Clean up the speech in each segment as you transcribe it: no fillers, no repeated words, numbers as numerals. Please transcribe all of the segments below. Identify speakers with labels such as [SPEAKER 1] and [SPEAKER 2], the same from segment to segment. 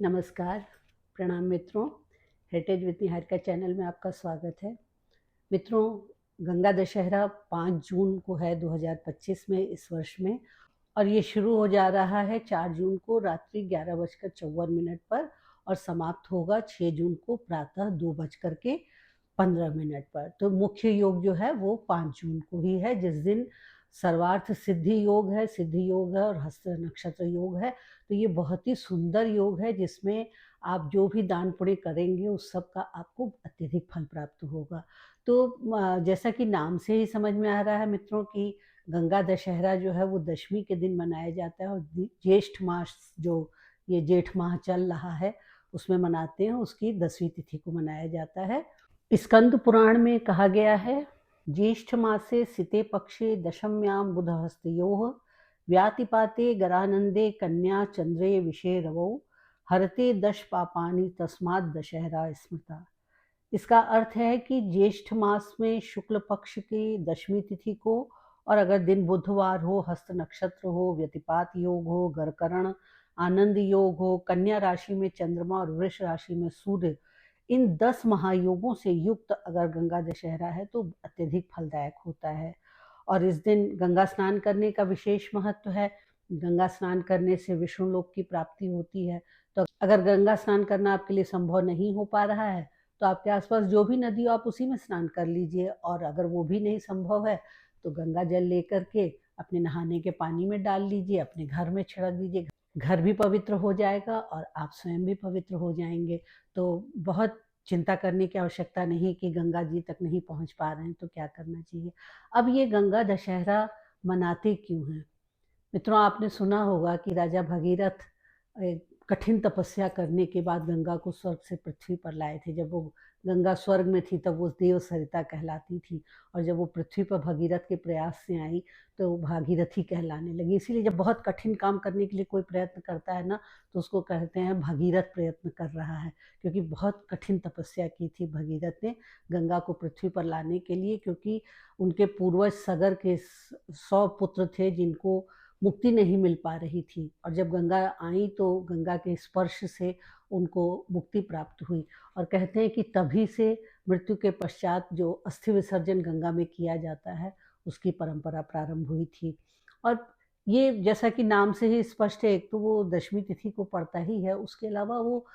[SPEAKER 1] नमस्कार, प्रणाम मित्रों। हेरिटेज विथ निहारिका चैनल में आपका स्वागत है। मित्रों, गंगा दशहरा 5 जून को है 2025 में, इस वर्ष में, और ये शुरू हो जा रहा है 4 जून को रात्रि 11:54 पर और समाप्त होगा 6 जून को प्रातः 2:15 पर। तो मुख्य योग जो है वो 5 जून को ही है, जिस दिन सर्वार्थ सिद्धि योग है, सिद्धि योग है और हस्त नक्षत्र योग है। तो ये बहुत ही सुंदर योग है, जिसमें आप जो भी दान पुण्य करेंगे उस सब का आपको अत्यधिक फल प्राप्त होगा। तो जैसा कि नाम से ही समझ में आ रहा है मित्रों कि गंगा दशहरा जो है वो दशमी के दिन मनाया जाता है, और ज्येष्ठ मास जो ये जेठ माह चल रहा है उसमें मनाते हैं, उसकी 10वीं तिथि को मनाया जाता है। स्कंद पुराण में कहा गया है, ज्येष्ठ मासे सिते पक्षे दशम्यां बुधहस्तयोः व्यातिपाते गरानंदे कन्या चंद्रे विषे रवौ हरते दश पापानि तस्मात् दशहरा स्मृता। इसका अर्थ है कि ज्येष्ठ मास में शुक्ल पक्ष की 10वीं तिथि को, और अगर दिन बुधवार हो, हस्त नक्षत्र हो, व्यतिपात योग हो, गरकरण आनंद योग हो, कन्या राशि में चंद्रमा और वृष राशि में सूर्य, इन 10 महायोगों से युक्त अगर गंगा दशहरा है तो अत्यधिक फलदायक होता है। और इस दिन गंगा स्नान करने का विशेष महत्व है। गंगा स्नान करने से विष्णु लोक की प्राप्ति होती है। तो अगर गंगा स्नान करना आपके लिए संभव नहीं हो पा रहा है तो आपके आसपास जो भी नदी हो आप उसी में स्नान कर लीजिए, और अगर वो भी नहीं संभव है तो गंगा जल लेकर के अपने नहाने के पानी में डाल लीजिए, अपने घर में छिड़क दीजिए। घर भी पवित्र हो जाएगा और आप स्वयं भी पवित्र हो जाएंगे। तो बहुत चिंता करने की आवश्यकता नहीं कि गंगा जी तक नहीं पहुंच पा रहे हैं तो क्या करना चाहिए। अब ये गंगा दशहरा मनाते क्यों हैं? मित्रों, आपने सुना होगा कि राजा भगीरथ कठिन तपस्या करने के बाद गंगा को स्वर्ग से पृथ्वी पर लाए थे। जब वो गंगा स्वर्ग में थी तब वो देव सरिता कहलाती थी, और जब वो पृथ्वी पर भगीरथ के प्रयास से आई तो भागीरथी कहलाने लगी। इसीलिए जब बहुत कठिन काम करने के लिए कोई प्रयत्न करता है ना, तो उसको कहते हैं भगीरथ प्रयत्न कर रहा है, क्योंकि बहुत कठिन तपस्या की थी भगीरथ ने गंगा को पृथ्वी पर लाने के लिए। क्योंकि उनके पूर्वज सगर के 100 पुत्र थे जिनको मुक्ति नहीं मिल पा रही थी, और जब गंगा आई तो गंगा के स्पर्श से उनको मुक्ति प्राप्त हुई। और कहते हैं कि तभी से मृत्यु के पश्चात जो अस्थि विसर्जन गंगा में किया जाता है उसकी परंपरा प्रारंभ हुई थी। और ये जैसा कि नाम से ही स्पष्ट है, एक तो वो 10वीं तिथि को पड़ता ही है, उसके अलावा वो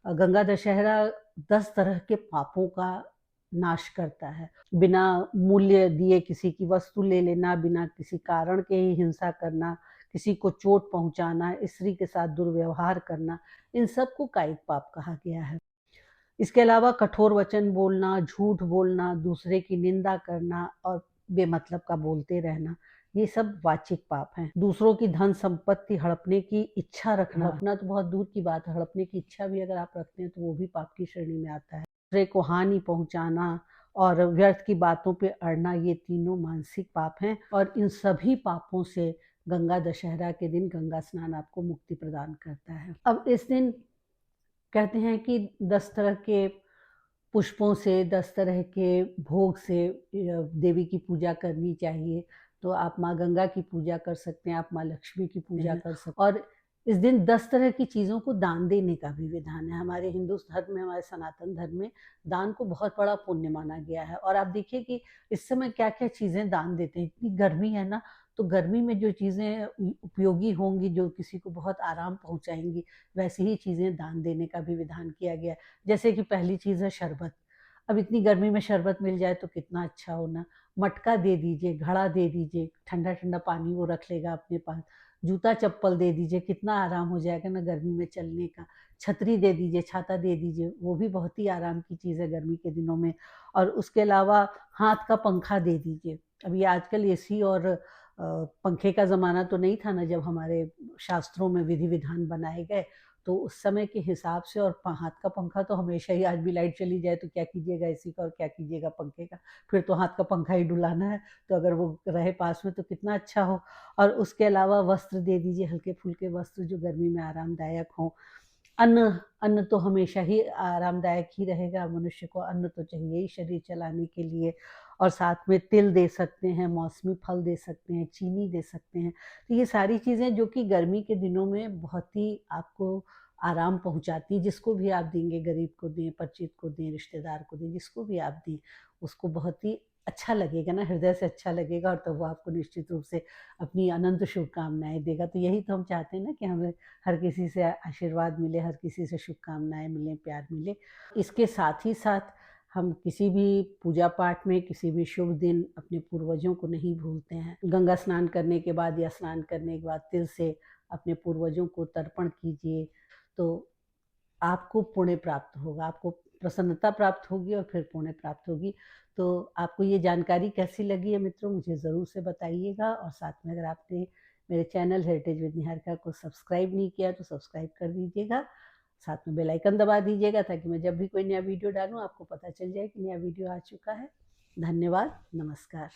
[SPEAKER 1] गंगा दशहरा 10 तरह के पापों का नाश करता है। बिना मूल्य दिए किसी की वस्तु ले लेना, बिना किसी कारण के ही हिंसा करना, किसी को चोट पहुंचाना, स्त्री के साथ दुर्व्यवहार करना, इन सब को कायिक पाप कहा गया है। इसके अलावा कठोर वचन बोलना, झूठ बोलना, दूसरे की निंदा करना और बेमतलब का बोलते रहना, ये सब वाचिक पाप हैं। दूसरों की धन संपत्ति हड़पने की इच्छा रखना तो बहुत दूर की बात है, हड़पने की इच्छा भी अगर आप रखते हैं तो वो भी पाप की श्रेणी में आता है। दूसरे को हानि पहुंचाना और व्यर्थ की बातों पे अड़ना, ये तीनों मानसिक पाप हैं, और इन सभी पापों से गंगा दशहरा के दिन गंगा स्नान आपको मुक्ति प्रदान करता है। अब इस दिन कहते हैं कि 10 तरह के पुष्पों से, 10 तरह के भोग से देवी की पूजा करनी चाहिए। तो आप माँ गंगा की पूजा कर सकते हैं, आप माँ लक्ष्मी की पूजा कर सकते हैं, और इस दिन 10 तरह की चीज़ों को दान देने का भी विधान है। हमारे हिंदू धर्म में, हमारे सनातन धर्म में दान को बहुत बड़ा पुण्य माना गया है। और आप देखिए कि इस समय क्या-क्या चीज़ें दान देते हैं। इतनी गर्मी है ना, तो गर्मी में जो चीज़ें उपयोगी होंगी, जो किसी को बहुत आराम पहुँचाएँगी, वैसी ही चीज़ें दान देने का भी विधान किया गया है। जैसे कि पहली चीज़ है शरबत। अब इतनी गर्मी में शरबत मिल जाए तो कितना अच्छा हो ना। मटका दे दीजिए, घड़ा दे दीजिए, ठंडा-ठंडा पानी वो रख लेगा अपने पास। जूता-चप्पल दे दीजिए, कितना आराम हो जाएगा ना गर्मी में चलने का। छतरी दे दीजिए, छाता दे दीजिए, वो भी बहुत ही आराम की चीज़ है गर्मी के दिनों में। और उसके अलावा हाथ का पंखा दे दीजिए। अभी आजकल एसी और पंखे का ज़माना तो नहीं था ना जब हमारे शास्त्रों में विधि-विधान बनाए गए। तो उस समय के हिसाब से, और हाथ का पंखा तो हमेशा ही, आज भी लाइट चली जाए तो क्या कीजिएगा एसी का और क्या कीजिएगा पंखे का, फिर तो हाथ का पंखा ही डुलाना है। तो अगर वो रहे पास में तो कितना अच्छा हो। और उसके अलावा वस्त्र दे दीजिए, हल्के-फुल्के वस्त्र जो गर्मी में आरामदायक हों। अन्न अन्न तो हमेशा ही आरामदायक ही रहेगा, मनुष्य को अन्न तो चाहिए ही शरीर चलाने के लिए। और साथ में तिल दे सकते हैं, मौसमी फल दे सकते हैं, चीनी दे सकते हैं। तो ये सारी चीज़ें जो कि गर्मी के दिनों में बहुत ही आपको आराम पहुँचाती है। जिसको भी आप देंगे, गरीब को दें, परिचित को दें, रिश्तेदार को दें, जिसको भी आप दें, उसको बहुत ही अच्छा लगेगा ना, हृदय से अच्छा लगेगा, और तब वो आपको निश्चित रूप से अपनी अनंत शुभकामनाएँ देगा। तो यही तो हम चाहते हैं ना कि हमें हर किसी से आशीर्वाद मिले, हर किसी से शुभकामनाएँ मिलें, प्यार मिले। इसके साथ ही साथ हम किसी भी पूजा पाठ में, किसी भी शुभ दिन अपने पूर्वजों को नहीं भूलते हैं। गंगा स्नान करने के बाद या स्नान करने के बाद तिल से अपने पूर्वजों को तर्पण कीजिए, तो आपको पुण्य प्राप्त होगा, आपको प्रसन्नता प्राप्त होगी और फिर पुण्य प्राप्त होगी। तो आपको ये जानकारी कैसी लगी है मित्रों, मुझे ज़रूर से बताइएगा, और साथ में अगर आपने मेरे चैनल हेरिटेज विद निहारिका को सब्सक्राइब नहीं किया तो सब्सक्राइब कर दीजिएगा। साथ में बेल आइकन दबा दीजिएगा ताकि मैं जब भी कोई नया वीडियो डालूँ आपको पता चल जाए कि नया वीडियो आ चुका है। धन्यवाद, नमस्कार।